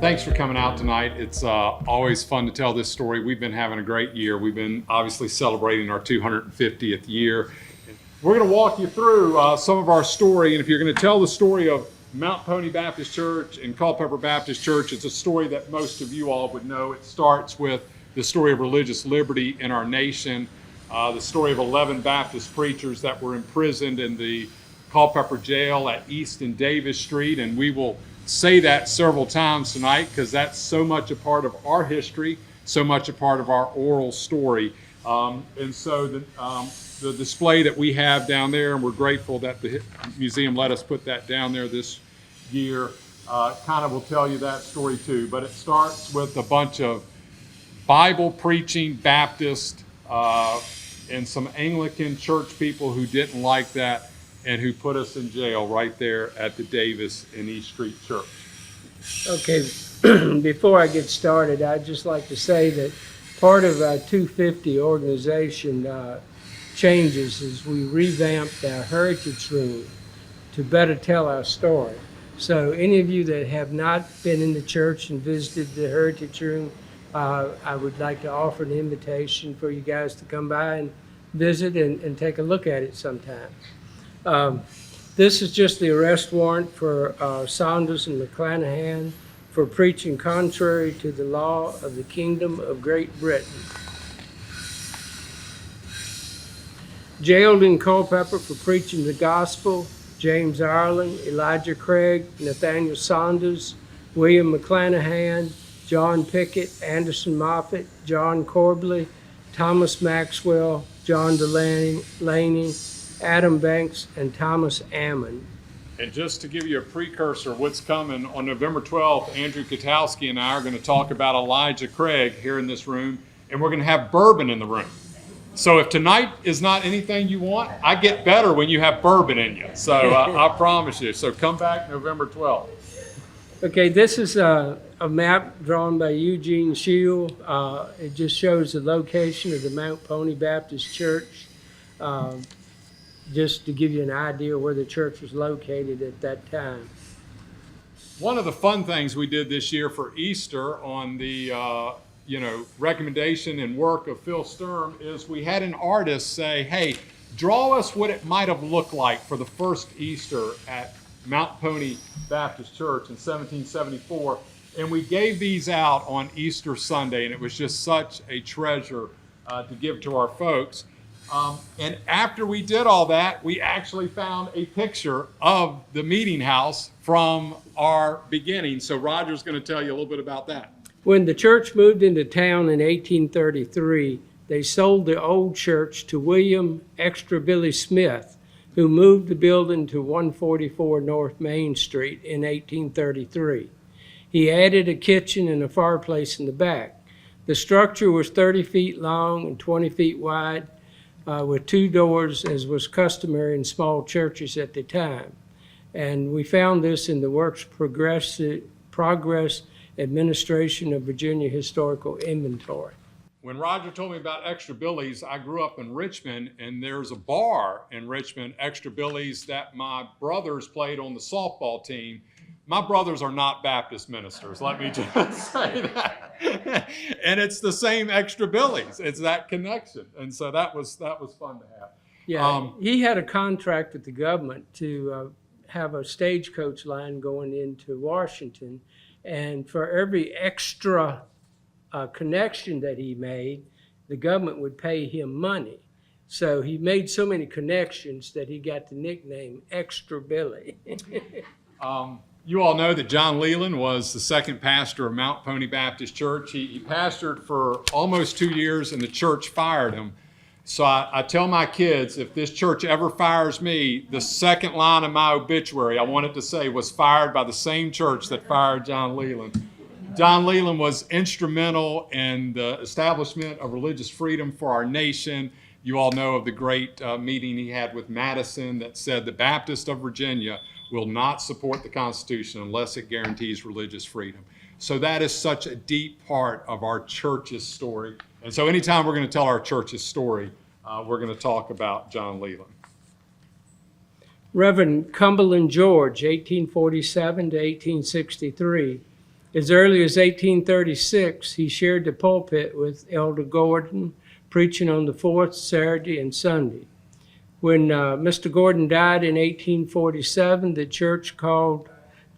Thanks for coming out tonight. It's always fun to tell this story. We've been having a great year. We've been obviously celebrating our 250th year. We're going to walk you through some of our story, and if you're going to tell the story of Mount Pony Baptist Church and Culpeper Baptist Church, it's a story that most of you all would know. It starts with the story of religious liberty in our nation, the story of 11 Baptist preachers that were imprisoned in the Culpeper jail at East and Davis Street, and we will say that several times tonight because that's so much a part of our history, so much a part of our oral story. And so the display that we have down there, and we're grateful that the museum let us put that down there this year, kind of will tell you that story too. But it starts with a bunch of Bible preaching Baptist and some Anglican church people who didn't like that and who put us in jail right there at the Davis and East Street Church. Okay, before I get started, I'd just like to say that part of our 250 organization changes is we revamped our Heritage Room to better tell our story. So any of you that have not been in the church and visited the Heritage Room, I would like to offer an invitation for you guys to come by and visit and take a look at it sometime. This is just the arrest warrant for Saunders and McClanahan for preaching contrary to the law of the Kingdom of Great Britain. Jailed in Culpeper for preaching the gospel, James Ireland, Elijah Craig, Nathaniel Saunders, William McClanahan, John Pickett, Anderson Moffett, John Corbley, Thomas Maxwell, John Delaney, Adam Banks, and Thomas Ammon. And just to give you a precursor of what's coming, on November 12th, Andrew Katowski and I are going to talk about Elijah Craig here in this room, and we're going to have bourbon in the room. So if tonight is not anything you want, I get better when you have bourbon in you. So I promise you. So come back November 12th. Okay, this is a map drawn by Eugene Shield. It just shows the location of the Mount Pony Baptist Church. Just to give you an idea where the church was located at that time. One of the fun things we did this year for Easter on the recommendation and work of Phil Sturm is we had an artist say, hey, draw us what it might have looked like for the first Easter at Mount Pony Baptist Church in 1774. And we gave these out on Easter Sunday, and it was just such a treasure to give to our folks. And after we did all that, we actually found a picture of the meeting house from our beginning. So Roger's going to tell you a little bit about that. When the church moved into town in 1833, they sold the old church to William Extra Billy Smith, who moved the building to 144 North Main Street in 1833. He added a kitchen and a fireplace in the back. The structure was 30 feet long and 20 feet wide, with two doors, as was customary in small churches at the time. And we found this in the Works Progress Administration of Virginia Historical Inventory. When Roger told me about Extra Billy's, I grew up in Richmond, and there's a bar in Richmond, Extra Billy's, that my brothers played on the softball team. My brothers are not Baptist ministers, let me just say that. And it's the same Extra Billy's. It's that connection. And so that was fun to have. Yeah, he had a contract with the government to have a stagecoach line going into Washington. And for every extra connection that he made, the government would pay him money. So he made so many connections that he got the nickname Extra Billy. You all know that John Leland was the second pastor of Mount Pony Baptist Church. He pastored for almost 2 years, and the church fired him. So I tell my kids, if this church ever fires me, the second line of my obituary, I want it to say, was fired by the same church that fired John Leland. John Leland was instrumental in the establishment of religious freedom for our nation. You all know of the great meeting he had with Madison that said the Baptists of Virginia will not support the Constitution unless it guarantees religious freedom. So that is such a deep part of our church's story. And so anytime we're going to tell our church's story, we're going to talk about John Leland. Reverend Cumberland George, 1847 to 1863, As early as 1836, he shared the pulpit with Elder Gordon, preaching on the fourth Saturday and Sunday. When Mr. Gordon died in 1847, the church called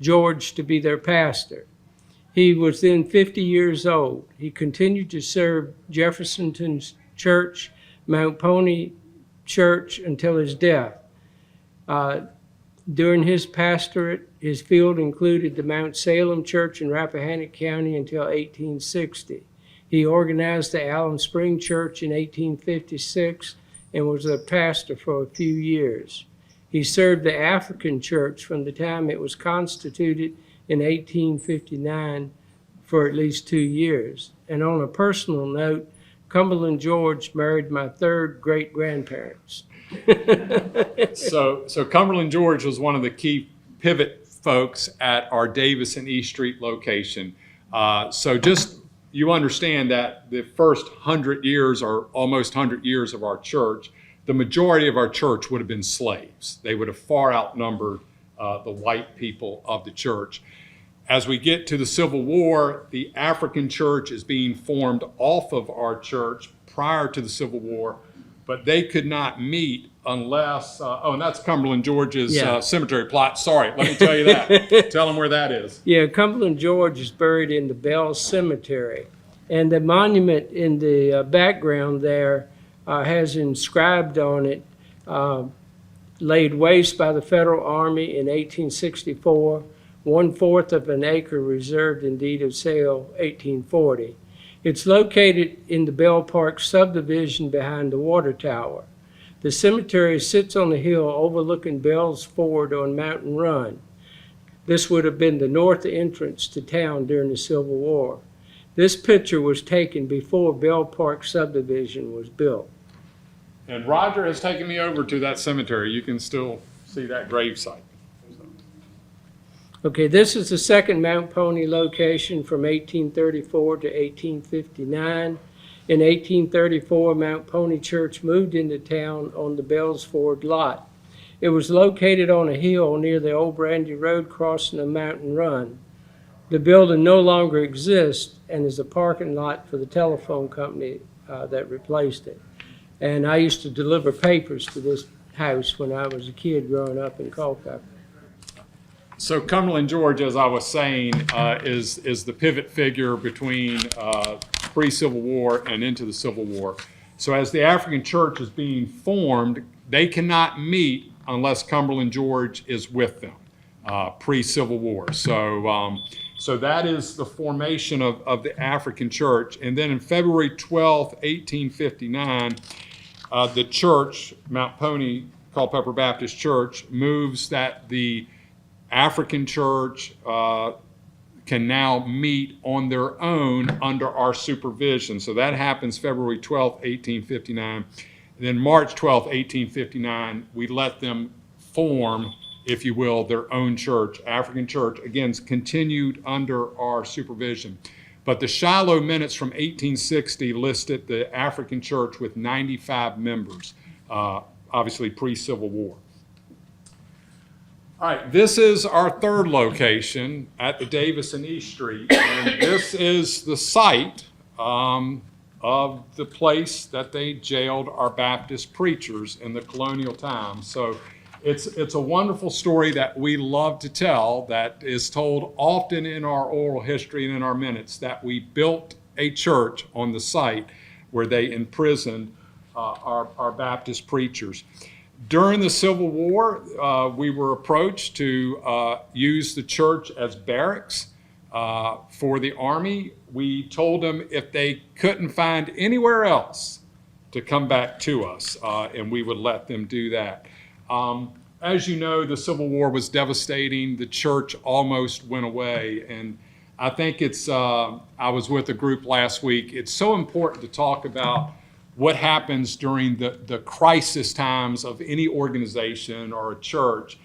George to be their pastor. He was then 50 years old. He continued to serve Jefferson's church, Mount Pony Church, until his death. During his pastorate, his field included the Mount Salem Church in Rappahannock County until 1860. He organized the Allen Spring Church in 1856 and was a pastor for a few years. He served the African Church from the time it was constituted in 1859 for at least 2 years. And on a personal note, Cumberland George married my third great-grandparents. So Cumberland George was one of the key pivot folks at our Davis and East Street location. So just you understand that the first 100 years or almost 100 years of our church, the majority of our church would have been slaves. They would have far outnumbered the white people of the church. As we get to the Civil War, the African church is being formed off of our church prior to the Civil War, but they could not meet unless, and that's Cumberland George's cemetery plot. Sorry, let me tell you that. Tell them where that is. Yeah, Cumberland George is buried in the Bell Cemetery. And the monument in the background there has inscribed on it, laid waste by the Federal Army in 1864, 1/4 of an acre reserved in deed of sale, 1840. It's located in the Bell Park subdivision behind the water tower. The cemetery sits on the hill overlooking Bell's Ford on Mountain Run. This would have been the north entrance to town during the Civil War. This picture was taken before Bell Park subdivision was built. And Roger has taken me over to that cemetery. You can still see that gravesite. Okay, this is the second Mount Pony location from 1834 to 1859. In 1834, Mount Pony Church moved into town on the Bells Ford lot. It was located on a hill near the old Brandy Road crossing the Mountain Run. The building no longer exists and is a parking lot for the telephone company that replaced it. And I used to deliver papers to this house when I was a kid growing up in Culpeper. So Cumberland George, as I was saying, is the pivot figure between pre-Civil War and into the Civil War. So as the African church is being formed, they cannot meet unless Cumberland George is with them, pre-Civil War. So that is the formation of the African church. And then in February 12th, 1859, the church, Mount Pony Culpeper Baptist Church, moves that the African church can now meet on their own under our supervision. So that happens February 12th, 1859. And then March 12th, 1859, we let them form, if you will, their own church. African church, again, continued under our supervision. But the Shiloh minutes from 1860 listed the African church with 95 members, obviously pre-Civil War. All right, this is our third location at the Davis and East Street, and this is the site of the place that they jailed our Baptist preachers in the colonial times. So it's a wonderful story that we love to tell, that is told often in our oral history and in our minutes, that we built a church on the site where they imprisoned our Baptist preachers. During the Civil War, we were approached to use the church as barracks for the Army. We told them if they couldn't find anywhere else to come back to us, and we would let them do that. As you know, the Civil War was devastating. The church almost went away, and I think I was with a group last week. It's so important to talk about what happens during the crisis times of any organization or a church.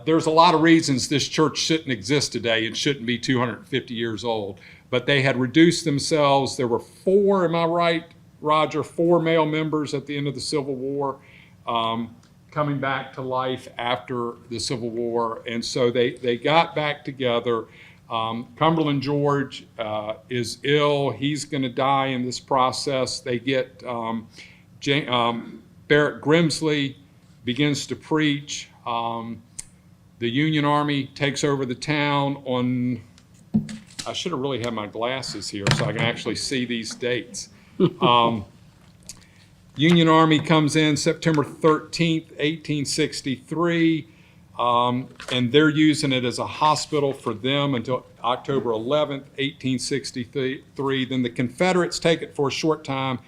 There's a lot of reasons this church shouldn't exist today. It shouldn't be 250 years old. But they had reduced themselves. There were 4, am I right, Roger, 4 male members at the end of the Civil War coming back to life after the Civil War. And so they got back together. Cumberland George is ill. He's going to die in this process. They get Barrett Grimsley begins to preach. The Union Army takes over the town on, I should have really had my glasses here so I can actually see these dates. Union Army comes in September 13th, 1863, and they're using it as a hospital for them until October 11th, 1863. Then the Confederates take it for a short time,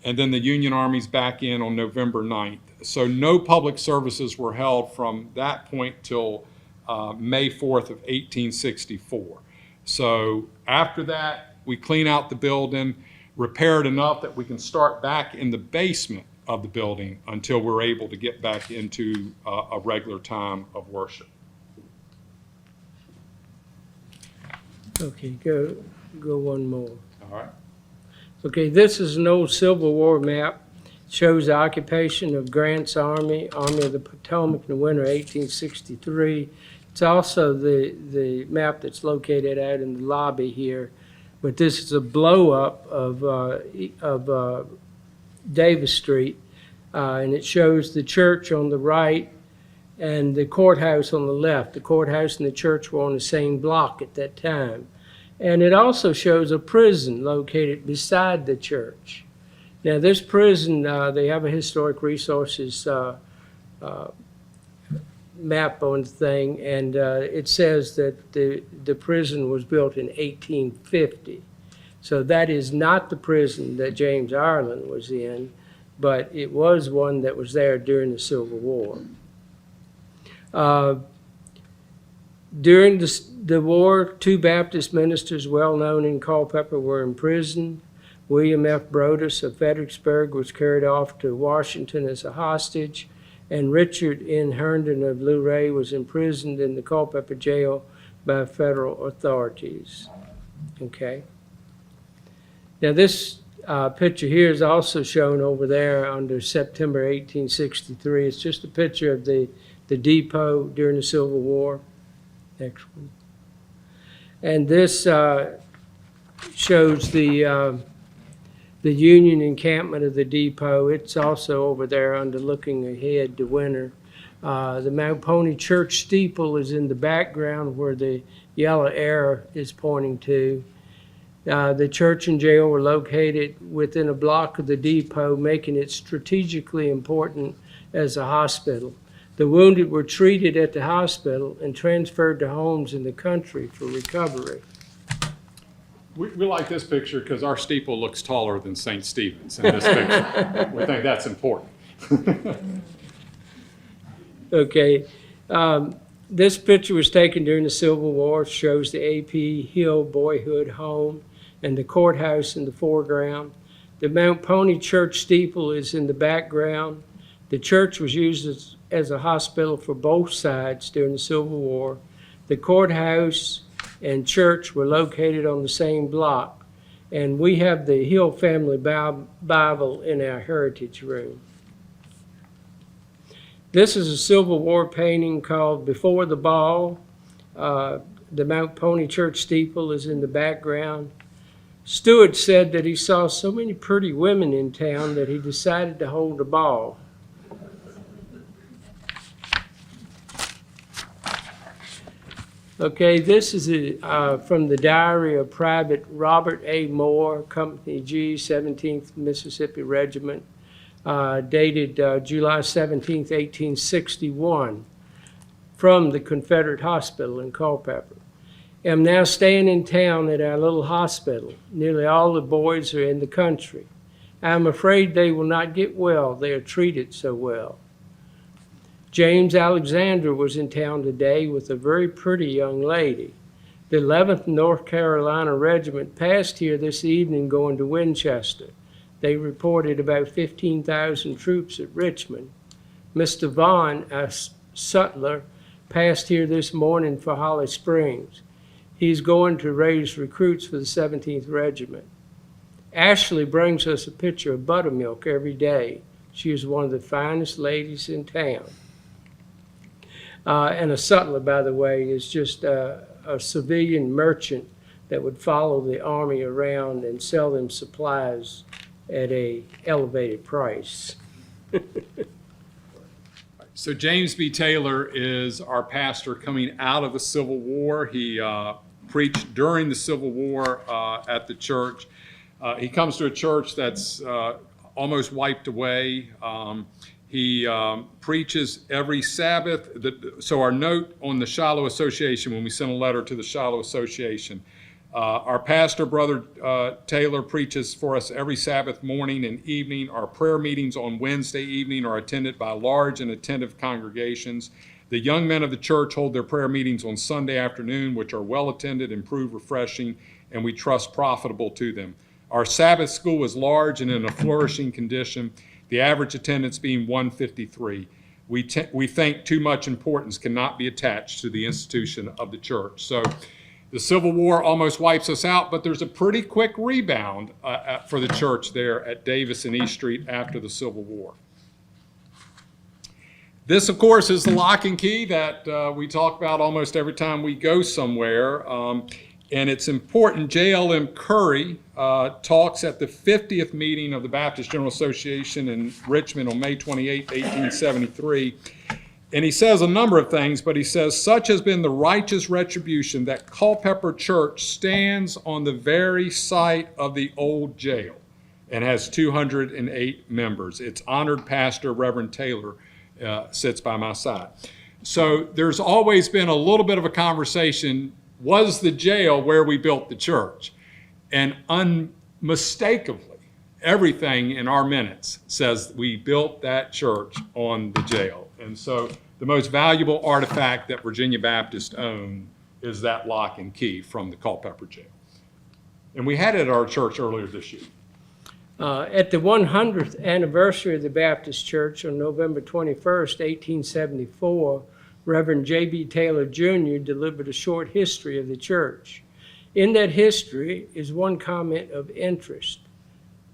and then the Union Army's back in on November 9th. So no public services were held from that point till May 4th of 1864. So after that, we clean out the building, repair it enough that we can start back in the basement of the building until we're able to get back into a regular time of worship. Okay, go one more. All right. Okay, this is an old Civil War map. It shows the occupation of Grant's Army of the Potomac in the winter of 1863. It's also the map that's located out in the lobby here. But this is a blow-up of Davis Street, and it shows the church on the right and the courthouse on the left. The courthouse and the church were on the same block at that time. And it also shows a prison located beside the church. Now, this prison, they have a historic resources map on the thing, and it says that the prison was built in 1850. So that is not the prison that James Ireland was in, but it was one that was there during the Civil War. During the war, 2 Baptist ministers well known in Culpeper were imprisoned. William F. Brodus of Fredericksburg was carried off to Washington as a hostage, and Richard N. Herndon of Luray was imprisoned in the Culpeper jail by federal authorities. Okay. Now this picture here is also shown over there under September 1863. It's just a picture of the depot during the Civil War. Next one. And this shows the Union encampment of the depot. It's also over there under looking ahead to winter. The Mount Pony Church steeple is in the background where the yellow arrow is pointing to. The church and jail were located within a block of the depot, making it strategically important as a hospital. The wounded were treated at the hospital and transferred to homes in the country for recovery. We like this picture because our steeple looks taller than St. Stephen's in this picture. We think that's important. Okay. This picture was taken during the Civil War. It shows the A.P. Hill Boyhood Home and the courthouse in the foreground. The Mount Pony Church steeple is in the background. The church was used as a hospital for both sides during the Civil War. The courthouse and church were located on the same block, and we have the Hill Family Bible in our heritage room. This is a Civil War painting called Before the Ball. The Mount Pony Church steeple is in the background. Stewart said that he saw so many pretty women in town that he decided to hold a ball. Okay, this is from the diary of Private Robert A. Moore, Company G, 17th Mississippi Regiment, dated July 17th, 1861, from the Confederate Hospital in Culpeper. Am now staying in town at our little hospital. Nearly all the boys are in the country. I am afraid they will not get well. They are treated so well. James Alexander was in town today with a very pretty young lady. The 11th North Carolina Regiment passed here this evening going to Winchester. They reported about 15,000 troops at Richmond. Mr. Vaughn, a sutler, passed here this morning for Holly Springs. He's going to raise recruits for the 17th Regiment. Ashley brings us a pitcher of buttermilk every day. She is one of the finest ladies in town. And a sutler, by the way, is just a a civilian merchant that would follow the army around and sell them supplies at a elevated price. So James B. Taylor is our pastor coming out of the Civil War. He preached during the Civil War at the church. He comes to a church that's almost wiped away. He preaches every Sabbath. So our note on the Shiloh Association, when we sent a letter to the Shiloh Association, our pastor, Brother Taylor, preaches for us every Sabbath morning and evening. Our prayer meetings on Wednesday evening are attended by large and attentive congregations. The young men of the church hold their prayer meetings on Sunday afternoon, which are well attended and prove refreshing, and we trust profitable to them. Our Sabbath school is large and in a flourishing condition, the average attendance being 153. We think too much importance cannot be attached to the institution of the church. So the Civil War almost wipes us out, but there's a pretty quick rebound for the church there at Davis and East Street after the Civil War. This, of course, is the lock and key that we talk about almost every time we go somewhere. And it's important. J.L.M. Curry talks at the 50th meeting of the Baptist General Association in Richmond on May 28, 1873. And he says a number of things, but he says, such has been the righteous retribution that Culpeper Church stands on the very site of the old jail and has 208 members. Its honored pastor, Reverend Taylor, sits by my side. So there's always been a little bit of a conversation, was the jail where we built the church? And unmistakably, everything in our minutes says we built that church on the jail. And so the most valuable artifact that Virginia Baptists own is that lock and key from the Culpeper jail. And we had it at our church earlier this year. At the 100th anniversary of the Baptist Church on November 21st, 1874, Reverend J.B. Taylor Jr. delivered a short history of the church. In that history is one comment of interest.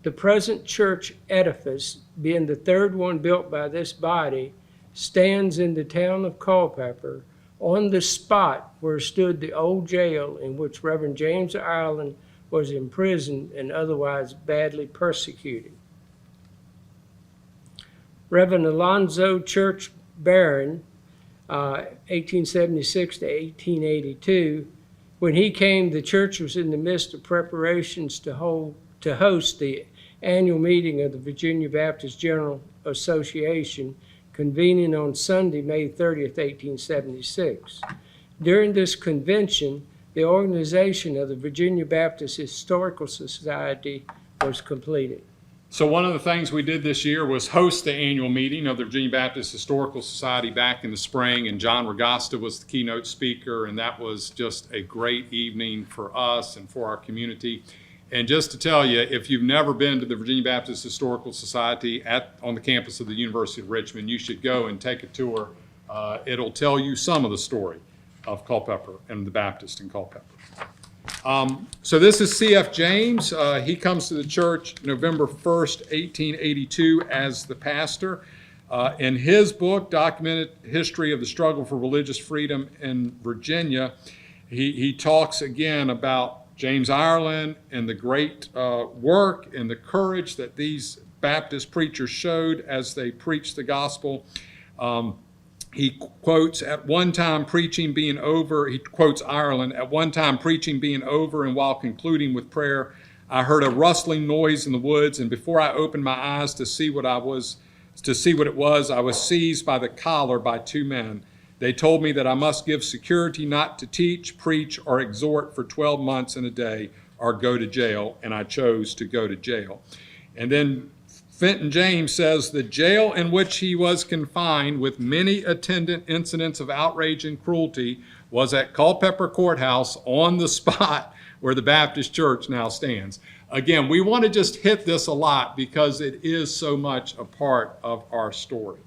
The present church edifice, being the third one built by this body, stands in the town of Culpeper on the spot where stood the old jail in which Reverend James Ireland was imprisoned and otherwise badly persecuted. Reverend Alonzo Church Barron, 1876 to 1882, when he came, the church was in the midst of preparations to host the annual meeting of the Virginia Baptist General Association, convening on Sunday, May 30th, 1876. During this convention, the organization of the Virginia Baptist Historical Society was completed. So one of the things we did this year was host the annual meeting of the Virginia Baptist Historical Society back in the spring, and John Regasta was the keynote speaker, and that was just a great evening for us and for our community. And just to tell you, if you've never been to the Virginia Baptist Historical Society on the campus of the University of Richmond, you should go and take a tour. It'll tell you some of the story of Culpeper and the Baptist in Culpeper. So this is C.F. James. He comes to the church November 1st, 1882 as the pastor. In his book, Documented History of the Struggle for Religious Freedom in Virginia, he talks again about James Ireland and the great work and the courage that these Baptist preachers showed as they preached the gospel. He quotes, at one time preaching being over, he quotes Ireland, at one time preaching being over, and while concluding with prayer, I heard a rustling noise in the woods, and before I opened my eyes to see what it was, I was seized by the collar by two men. They told me that I must give security not to teach, preach, or exhort for 12 months and a day, or go to jail, and I chose to go to jail. And then Fenton James says the jail in which he was confined with many attendant incidents of outrage and cruelty was at Culpeper Courthouse on the spot where the Baptist Church now stands. Again, we want to just hit this a lot because it is so much a part of our story.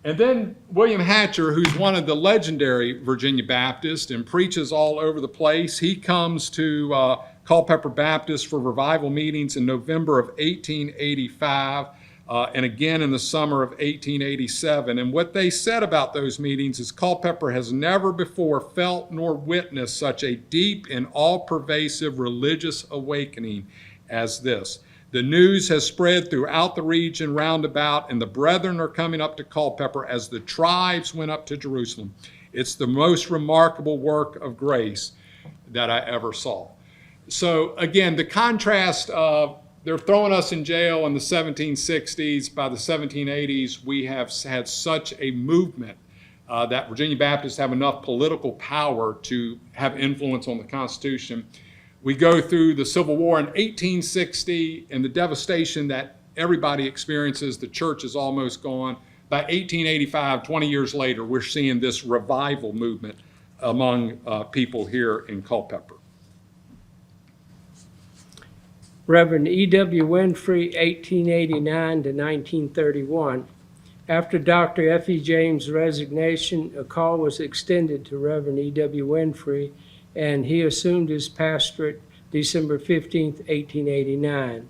And then William Hatcher, who's one of the legendary Virginia Baptists and preaches all over the place, he comes to Culpeper Baptist for revival meetings in November of 1885. and again in the summer of 1887. And what they said about those meetings is Culpeper has never before felt nor witnessed such a deep and all-pervasive religious awakening as this. The news has spread throughout the region roundabout, and the brethren are coming up to Culpeper as the tribes went up to Jerusalem. It's the most remarkable work of grace that I ever saw. So again, the contrast of they're throwing us in jail in the 1760s. By the 1780s, we have had such a movement that Virginia Baptists have enough political power to have influence on the Constitution. We go through the Civil War in 1860 and the devastation that everybody experiences. The church is almost gone. By 1885, 20 years later, we're seeing this revival movement among people here in Culpeper. Reverend E.W. Winfrey, 1889 to 1931. After Dr. F.E. James' resignation, a call was extended to Reverend E.W. Winfrey, and he assumed his pastorate December 15, 1889.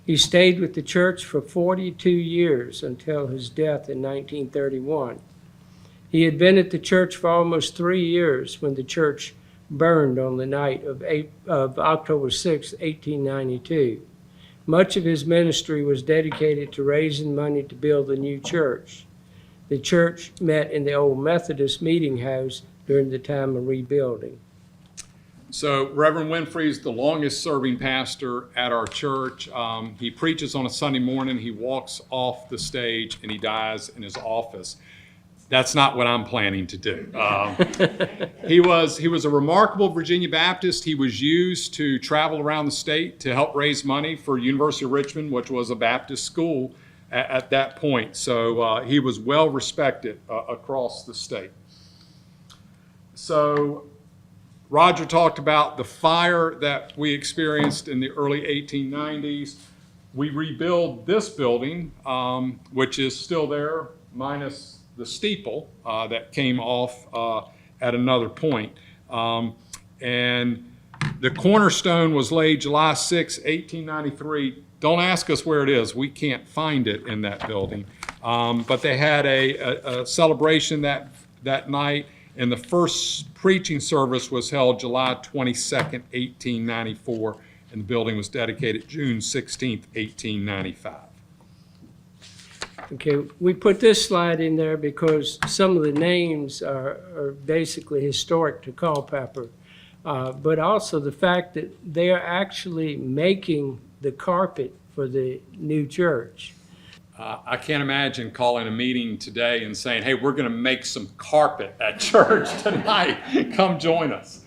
He stayed with the church for 42 years until his death in 1931. He had been at the church for almost 3 years when the church burned on the night of October 6, 1892. Much of his ministry was dedicated to raising money to build a new church. The church met in the old Methodist meeting house during the time of rebuilding. So Reverend Winfrey is the longest serving pastor at our church. He preaches on a Sunday morning, he walks off the stage, and he dies in his office. That's not what I'm planning to do. He was a remarkable Virginia Baptist. He was used to travel around the state to help raise money for University of Richmond, which was a Baptist school at that point. So he was well respected across the state. So Roger talked about the fire that we experienced in the early 1890s. We rebuilt this building, which is still there, minus the steeple that came off at another point. And the cornerstone was laid July 6, 1893. Don't ask us where it is. We can't find it in that building. But they had a celebration that night, and the first preaching service was held July 22nd, 1894, and the building was dedicated June 16th, 1895. Okay, we put this slide in there because some of the names are basically historic to Culpeper, but also the fact that they are actually making the carpet for the new church. I can't imagine calling a meeting today and saying, hey, we're going to make some carpet at church tonight. Come join us.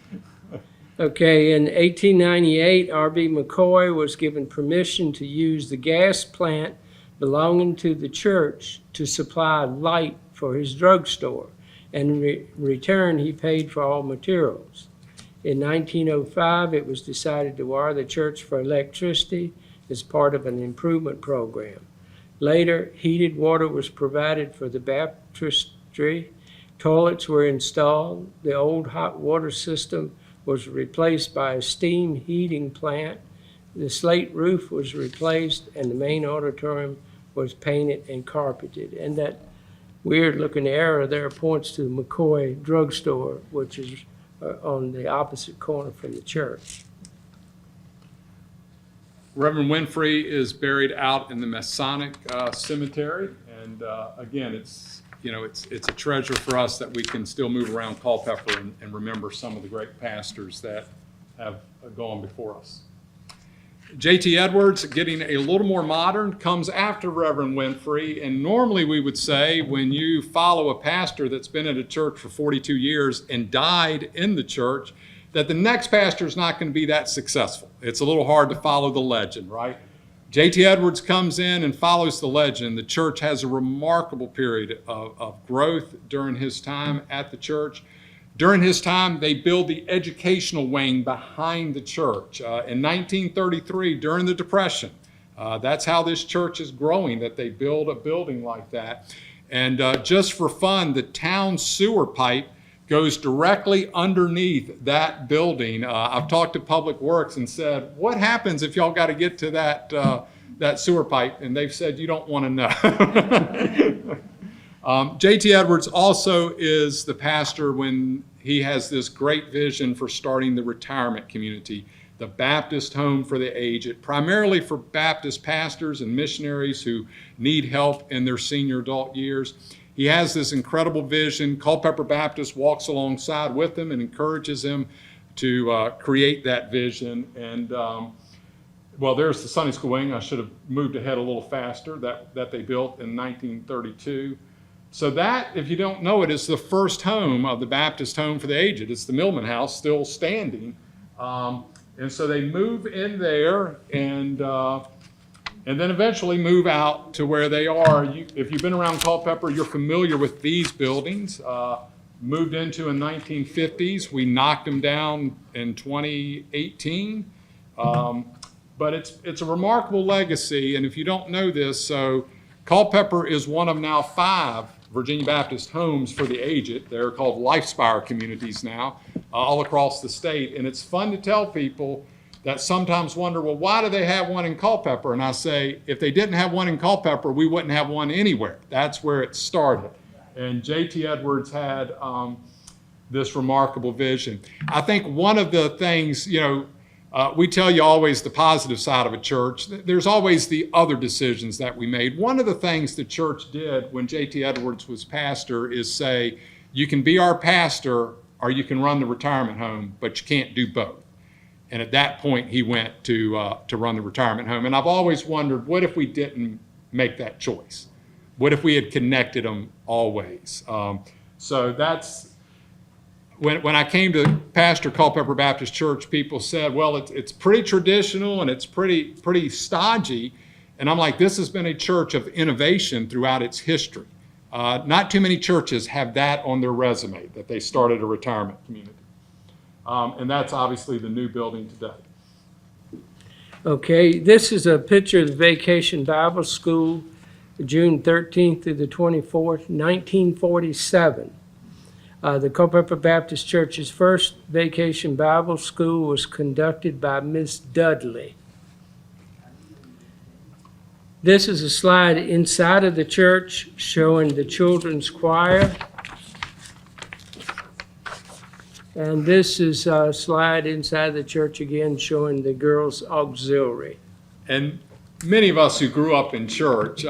Okay, in 1898, R.B. McCoy was given permission to use the gas plant belonging to the church to supply light for his drugstore, and in return he paid for all materials. In 1905, it was decided to wire the church for electricity as part of an improvement program. Later, heated water was provided for the baptistry, toilets were installed, the old hot water system was replaced by a steam heating plant, the slate roof was replaced, and the main auditorium was painted and carpeted. And that weird-looking arrow there points to the McCoy drugstore, which is on the opposite corner from the church. Reverend Winfrey is buried out in the Masonic Cemetery, and again, it's a treasure for us that we can still move around Culpeper and remember some of the great pastors that have gone before us. J.T. Edwards, getting a little more modern, comes after Reverend Winfrey, and normally we would say when you follow a pastor that's been at a church for 42 years and died in the church, that the next pastor is not going to be that successful. It's a little hard to follow the legend, right? J.T. Edwards comes in and follows the legend. The church has a remarkable period of growth during his time at the church. During his time, they build the educational wing behind the church. In 1933, during the Depression, that's how this church is growing, that they build a building like that. And just for fun, the town sewer pipe goes directly underneath that building. I've talked to Public Works and said, what happens if y'all got to get to that sewer pipe, and they've said you don't want to know. J.T. Edwards also is the pastor when he has this great vision for starting the retirement community, the Baptist Home for the Aged, primarily for Baptist pastors and missionaries who need help in their senior adult years. He has this incredible vision. Culpeper Baptist walks alongside with him and encourages him to create that vision. And well, there's the Sunday school wing. I should have moved ahead a little faster, that they built in 1932. So that, if you don't know it, is the first home of the Baptist Home for the Aged. It's the Millman House, still standing. And so they move in there and then eventually move out to where they are. If you've been around Culpeper, you're familiar with these buildings. Moved into in 1950s. We knocked them down in 2018. But it's a remarkable legacy. And if you don't know this, so Culpeper is one of now 5 Virginia Baptist homes for the aged. They're called Lifespire communities now, all across the state. And it's fun to tell people that sometimes wonder, well, why do they have one in Culpeper? And I say, if they didn't have one in Culpeper, we wouldn't have one anywhere. That's where it started. And J.T. Edwards had this remarkable vision. I think one of the things, we tell you always the positive side of a church. There's always the other decisions that we made. One of the things the church did when J.T. Edwards was pastor is say, you can be our pastor or you can run the retirement home, but you can't do both. And at that point, he went to run the retirement home. And I've always wondered, what if we didn't make that choice? What if we had connected them always? So that's, when I came to pastor Culpeper Baptist Church, people said, well, it's pretty traditional and it's pretty stodgy. And I'm like, this has been a church of innovation throughout its history. Not too many churches have that on their resume, that they started a retirement community. And that's obviously the new building today. Okay, this is a picture of the Vacation Bible School, June 13th through the 24th, 1947. The Culpeper Baptist Church's first Vacation Bible School was conducted by Miss Dudley. This is a slide inside of the church showing the children's choir. And this is a slide inside the church again showing the girls' auxiliary. And many of us who grew up in church,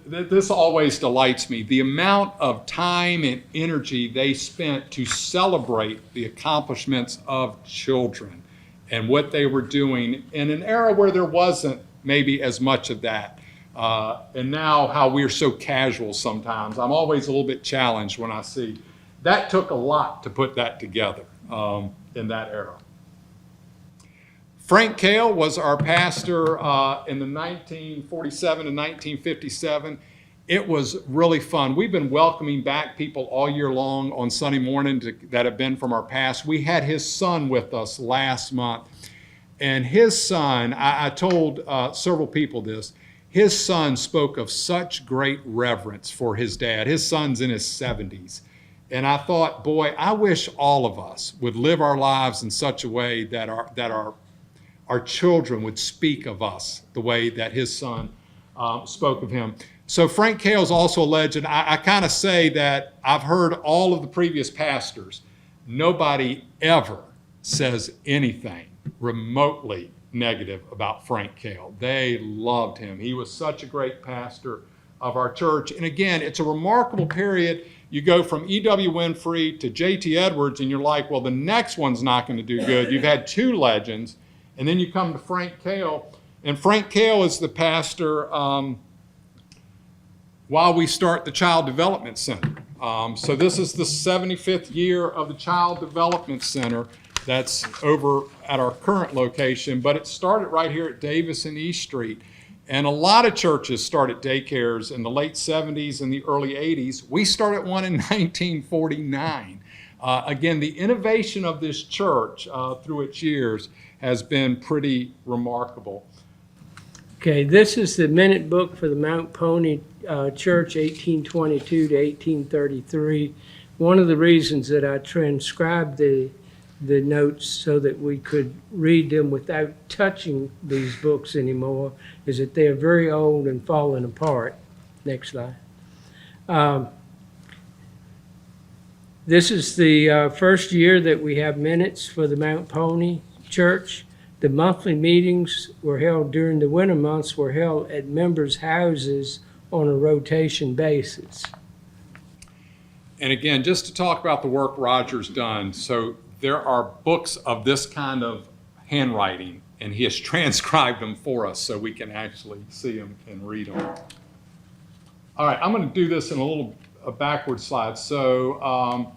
this always delights me. The amount of time and energy they spent to celebrate the accomplishments of children and what they were doing in an era where there wasn't maybe as much of that. And now how we're so casual sometimes. I'm always a little bit challenged when I see that took a lot to put that together in that era. Frank Cale was our pastor in the 1947 and 1957. It was really fun. We've been welcoming back people all year long on Sunday morning that have been from our past. We had his son with us last month. And his son, I told several people this, his son spoke of such great reverence for his dad. His son's in his 70s. And I thought, boy, I wish all of us would live our lives in such a way that our children would speak of us the way that his son spoke of him. So Frank Cale is also a legend. I kind of say that I've heard all of the previous pastors. Nobody ever says anything remotely negative about Frank Cale. They loved him. He was such a great pastor of our church. And again, it's a remarkable period. You go from E.W. Winfrey to J.T. Edwards, and you're like, well, the next one's not going to do good. You've had 2 legends. And then you come to Frank Cale. And Frank Cale is the pastor while we start the Child Development Center. So this is the 75th year of the Child Development Center that's over at our current location. But it started right here at Davis and East Street. And a lot of churches started daycares in the late 70s and the early 80s. We started one in 1949. Again, the innovation of this church through its years has been pretty remarkable. Okay, this is the minute book for the Mount Pony Church, 1822 to 1833. One of the reasons that I transcribed the the notes so that we could read them without touching these books anymore, is that they're very old and falling apart. Next slide. This is the first year that we have minutes for the Mount Pony Church. The monthly meetings were held during the winter months, were held at members' houses on a rotation basis. And again, just to talk about the work Roger's done, so there are books of this kind of handwriting, and he has transcribed them for us so we can actually see them and read them. All right, I'm going to do this in a backward slide. So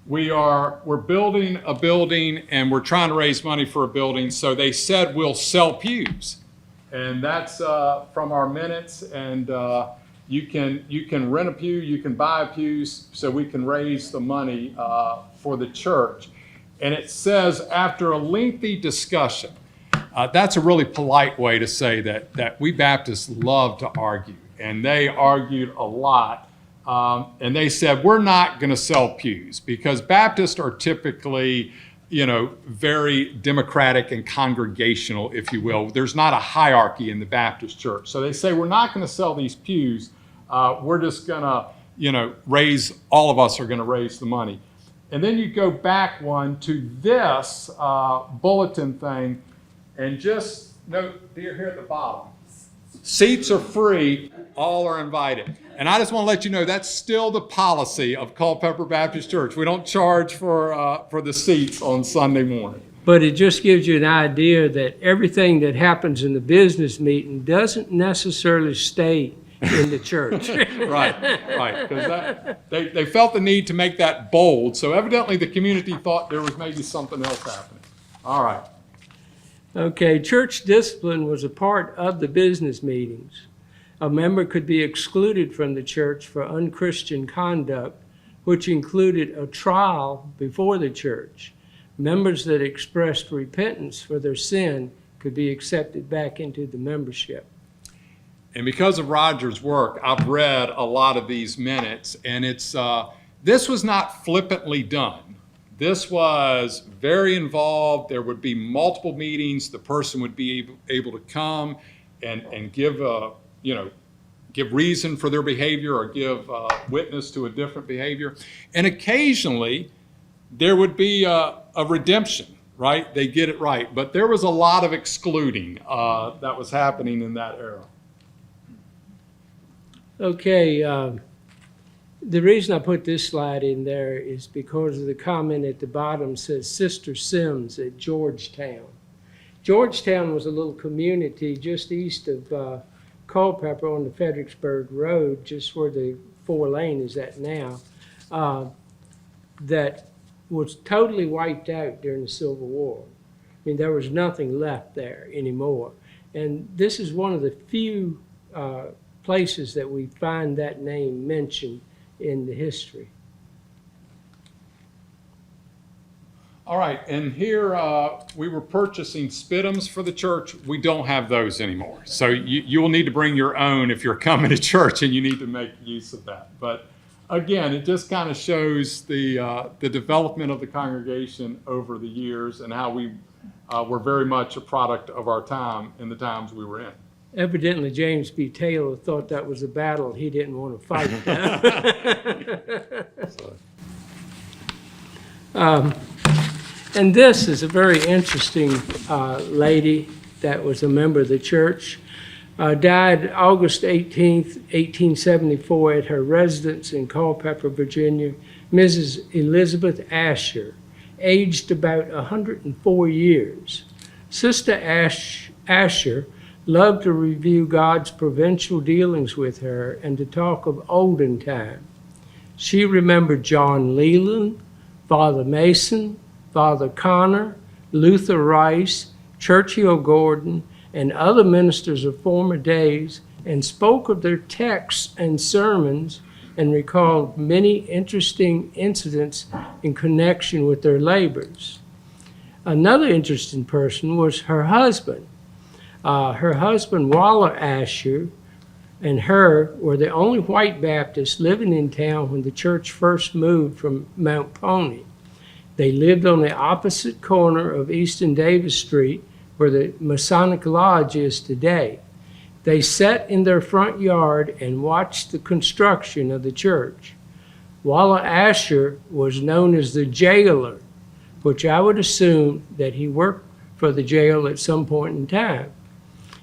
we're building a building, and we're trying to raise money for a building. So they said we'll sell pews, and that's from our minutes. And you can rent a pew, you can buy pews, so we can raise the money for the church. And it says, after a lengthy discussion, that's a really polite way to say that we Baptists love to argue, and they argued a lot. And they said, we're not going to sell pews because Baptists are typically, very democratic and congregational, if you will. There's not a hierarchy in the Baptist church. So they say, we're not going to sell these pews. We're just going to, all of us are going to raise the money. And then you go back one to this bulletin thing, and just note here at the bottom, seats are free, all are invited. And I just want to let you know that's still the policy of Culpeper Baptist Church. We don't charge for the seats on Sunday morning. But it just gives you an idea that everything that happens in the business meeting doesn't necessarily stay in the church. Right. Because they felt the need to make that bold. So evidently the community thought there was maybe something else happening. All right. Okay, church discipline was a part of the business meetings. A member could be excluded from the church for unchristian conduct, which included a trial before the church. Members that expressed repentance for their sin could be accepted back into the membership. And because of Roger's work, I've read a lot of these minutes, and this was not flippantly done. This was very involved. There would be multiple meetings. The person would be able to come and give reason for their behavior or give witness to a different behavior. And occasionally there would be a redemption, right? They get it right. But there was a lot of excluding that was happening in that era. Okay, the reason I put this slide in there is because of the comment at the bottom says Sister Sims at Georgetown. Georgetown was a little community just east of Culpeper on the Fredericksburg Road, just where the 4-lane is at now, that was totally wiped out during the Civil War. I mean, there was nothing left there anymore. And this is one of the few places that we find that name mentioned in the history. All right, and here we were purchasing spitums for the church. We don't have those anymore. So you will need to bring your own if you're coming to church, and you need to make use of that. But again, it just kind of shows the development of the congregation over the years and how we were very much a product of our time in the times we were in. Evidently, James B. Taylor thought that was a battle he didn't want to fight. And this is a very interesting lady that was a member of the church. Died August 18th, 1874 at her residence in Culpeper, Virginia, Mrs. Elizabeth Asher, aged about 104 years. Sister Asher loved to review God's providential dealings with her and to talk of olden time. She remembered John Leland, Father Mason, Father Connor, Luther Rice, Churchill Gordon, and other ministers of former days, and spoke of their texts and sermons and recalled many interesting incidents in connection with their labors. Another interesting person was her husband. Her husband, Waller Asher, and her were the only white Baptists living in town when the church first moved from Mount Pony. They lived on the opposite corner of East and Davis Street, where the Masonic Lodge is today. They sat in their front yard and watched the construction of the church. Walla Asher was known as the jailer, which I would assume that he worked for the jail at some point in time.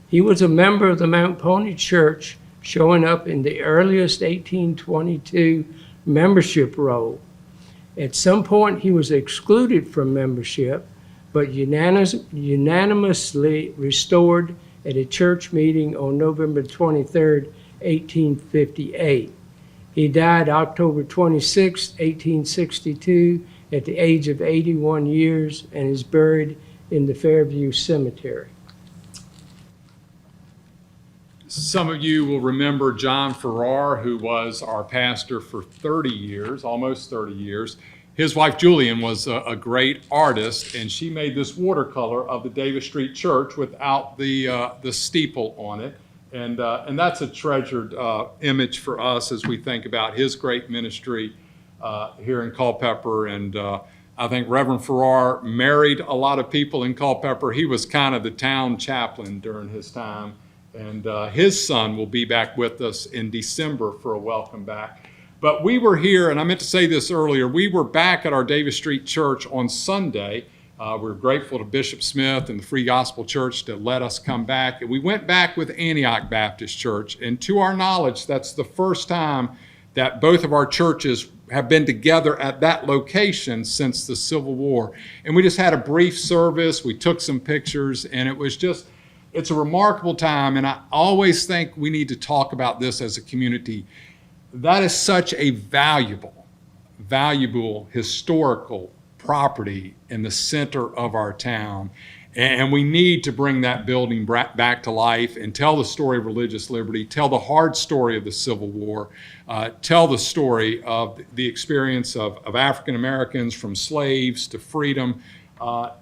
He was a member of the Mount Pony Church, showing up in the earliest 1822 membership roll. At some point, he was excluded from membership, but unanimously restored at a church meeting on November 23, 1858. He died October 26, 1862, at the age of 81 years, and is buried in the Fairview Cemetery. Some of you will remember John Farrar, who was our pastor for 30 years, almost 30 years. His wife Julian was a great artist, and she made this watercolor of the Davis Street Church without the steeple on it. And that's a treasured image for us as we think about his great ministry here in Culpeper. And I think Reverend Farrar married a lot of people in Culpeper. He was kind of the town chaplain during his time. And his son will be back with us in December for a welcome back. But we were here, and I meant to say this earlier, we were back at our Davis Street Church on Sunday. We're grateful to Bishop Smith and the Free Gospel Church to let us come back. And we went back with Antioch Baptist Church. And to our knowledge, that's the first time that both of our churches have been together at that location since the Civil War. And we just had a brief service. We took some pictures, and it was just, it's a remarkable time. And I always think we need to talk about this as a community. That is such a valuable historical property in the center of our town. And we need to bring that building back to life and tell the story of religious liberty, tell the hard story of the Civil War, tell the story of the experience of African Americans from slaves to freedom.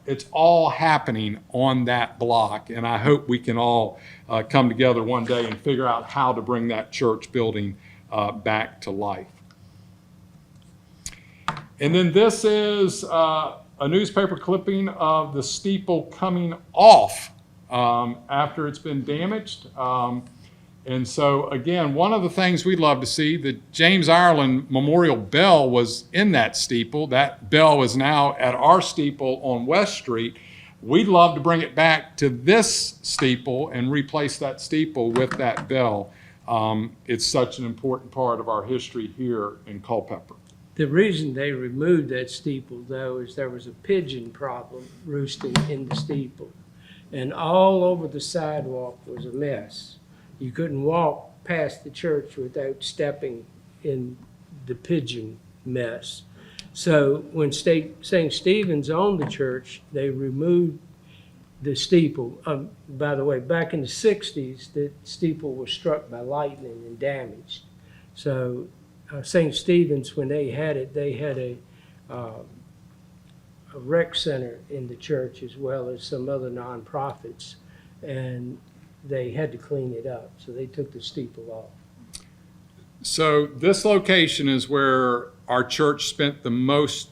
It's all happening on that block, and I hope we can all come together one day and figure out how to bring that church building back to life. And then this is a newspaper clipping of the steeple coming off after it's been damaged. And so, again, one of the things we'd love to see, the James Ireland Memorial Bell was in that steeple. That bell is now at our steeple on West Street. We'd love to bring it back to this steeple and replace that steeple with that bell. It's such an important part of our history here in Culpeper. The reason they removed that steeple, though, is there was a pigeon problem roosting in the steeple. And all over the sidewalk was a mess. You couldn't walk past the church without stepping in the pigeon mess. So when St. Stephen's owned the church, they removed the steeple. By the way, back in the 60s, the steeple was struck by lightning and damaged. So St. Stephen's, when they had it, they had a rec center in the church as well as some other nonprofits, and they had to clean it up, so they took the steeple off. So this location is where our church spent the most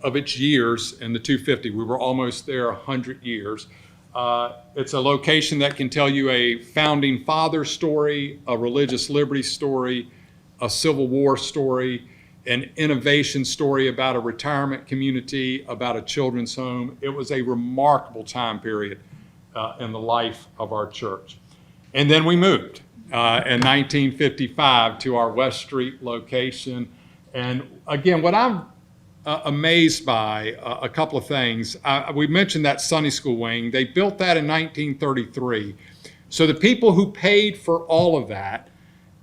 of its years in the 250. We were almost there 100 years. It's a location that can tell you a founding father story, a religious liberty story, a Civil War story, an innovation story about a retirement community, about a children's home. It was a remarkable time period in the life of our church. And then we moved in 1955 to our West Street location. And again, what I'm amazed by, a couple of things. We mentioned that Sunday school wing. They built that in 1933. So the people who paid for all of that,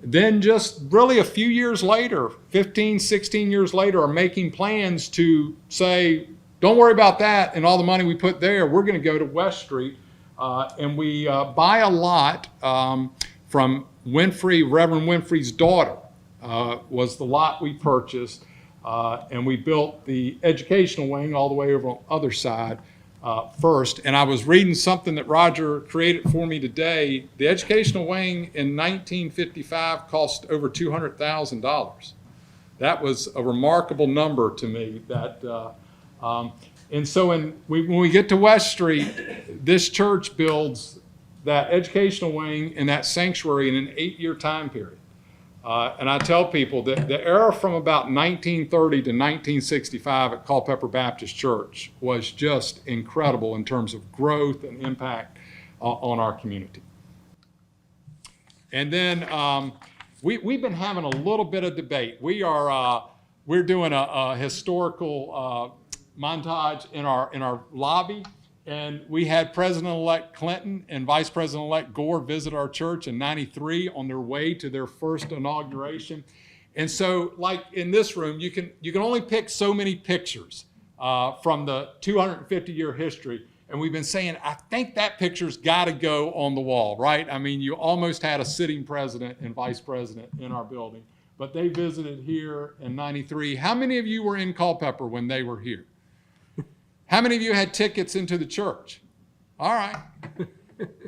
then just really a few years later, 15, 16 years later, are making plans to say, don't worry about that and all the money we put there. We're going to go to West Street. And we buy a lot from Winfrey, Reverend Winfrey's daughter was the lot we purchased. And we built the educational wing all the way over on the other side first. And I was reading something that Roger created for me today. The educational wing in 1955 cost over $200,000. That was a remarkable number to me that And so when we get to West Street, this church builds that educational wing and that sanctuary in an 8-year time period. And I tell people that the era from about 1930 to 1965 at Culpeper Baptist Church was just incredible in terms of growth and impact on our community. And then we've been having a little bit of debate. We're doing a historical montage in our lobby. And we had President-elect Clinton and Vice President-elect Gore visit our church in '93 on their way to their first inauguration. And so, like in this room, you can only pick so many pictures from the 250-year history. And we've been saying, I think that picture's got to go on the wall, right? I mean, you almost had a sitting president and vice president in our building. But they visited here in '93. How many of you were in Culpeper when they were here? How many of you had tickets into the church? All right.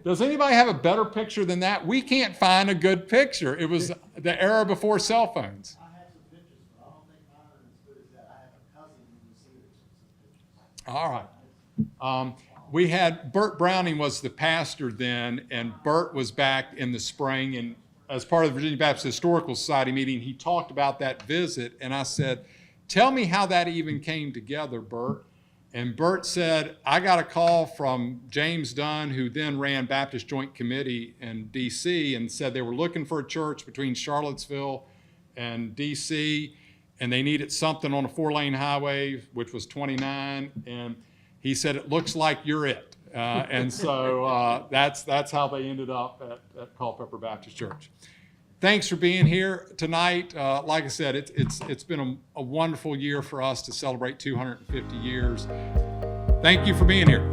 Does anybody have a better picture than that? We can't find a good picture. It was the era before cell phones. I have some pictures, but I don't think mine are as good as that. I have a cousin who received some pictures. All right. We had Bert Browning was the pastor then, and Bert was back in the spring, and as part of the Virginia Baptist Historical Society meeting, he talked about that visit, and I said, tell me how that even came together, Bert. And Bert said, I got a call from James Dunn, who then ran Baptist Joint Committee in D.C., and said they were looking for a church between Charlottesville and D.C., and they needed something on a 4-lane highway, which was 29, and he said, it looks like you're it. And so that's how they ended up at Culpeper Baptist Church. Thanks for being here tonight. Like I said, it's been a wonderful year for us to celebrate 250 years. Thank you for being here.